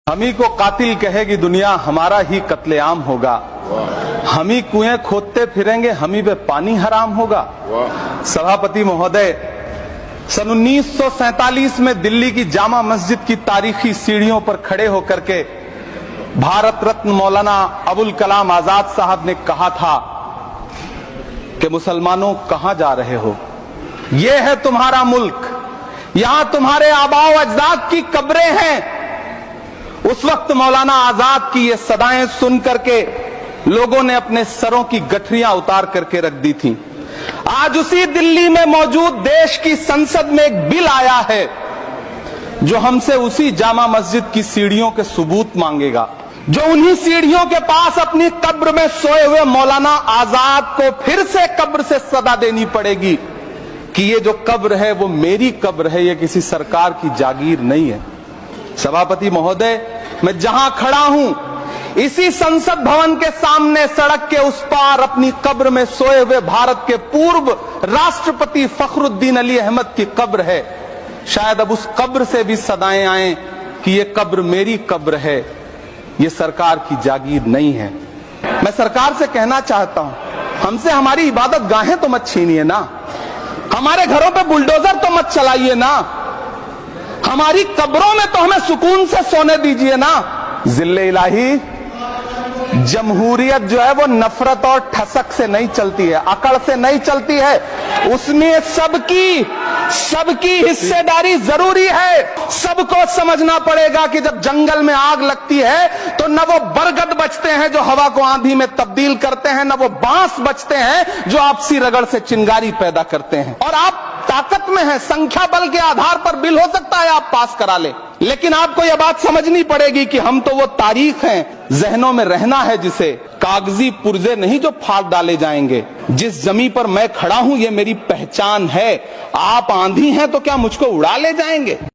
हम ही को कातिल कहेगी दुनिया, हमारा ही कत्लेआम होगा। हम ही कुएं खोदते फिरेंगे, हम ही पे पानी हराम होगा। सभापति महोदय, सन 1947 में दिल्ली की जामा मस्जिद की तारीखी सीढ़ियों पर खड़े होकर के भारत रत्न मौलाना अबुल कलाम आजाद साहब ने कहा था कि मुसलमानों कहां जा रहे हो, ये है तुम्हारा मुल्क, यहां तुम्हारे आबाओ अजदाद की कब्रें हैं। उस वक्त मौलाना आजाद की ये सदाएं सुन करके लोगों ने अपने सरों की गठरियां उतार करके रख दी थीं। आज उसी दिल्ली में मौजूद देश की संसद में एक बिल आया है जो हमसे उसी जामा मस्जिद की सीढ़ियों के सबूत मांगेगा, जो उन्हीं सीढ़ियों के पास अपनी कब्र में सोए हुए मौलाना आजाद को फिर से कब्र से सदा देनी पड़ेगी कि ये जो कब्र है वो मेरी कब्र है, ये किसी सरकार की जागीर नहीं है। सभापति महोदय, मैं जहां खड़ा हूं इसी संसद भवन के सामने सड़क के उस पार अपनी कब्र में सोए हुए भारत के पूर्व राष्ट्रपति फखरुद्दीन अली अहमद की कब्र है। शायद अब उस कब्र से भी सदाएं आए कि ये कब्र मेरी कब्र है, ये सरकार की जागीर नहीं है। मैं सरकार से कहना चाहता हूं, हमसे हमारी इबादत गाहें तो मत छीनिए ना, हमारे घरों पे बुलडोजर तो मत चलाइए ना, हमारी कब्रों में तो हमें सुकून से सोने दीजिए ना। जिल्ले इलाही, जमहूरियत जो है वो नफरत और ठसक से नहीं चलती है, अकड़ से नहीं चलती है, उसमें सबकी हिस्सेदारी जरूरी है। सबको समझना पड़ेगा कि जब जंगल में आग लगती है तो न वो बरगद बचते हैं जो हवा को आंधी में तब्दील करते हैं, न वो बांस बचते हैं जो आपसी रगड़ से चिंगारी पैदा करते हैं। और आप ताकत में हैं, संख्या बल के आधार पर बिल हो सकता है आप पास करा ले, लेकिन आपको यह बात समझनी पड़ेगी कि हम तो वो तारीख हैं, जहनों में रहना है जिसे, कागजी पुर्जे नहीं जो फाड़ डाले जाएंगे। जिस जमीन पर मैं खड़ा हूं ये मेरी पहचान है। आप आंधी हैं तो क्या मुझको उड़ा ले जाएंगे?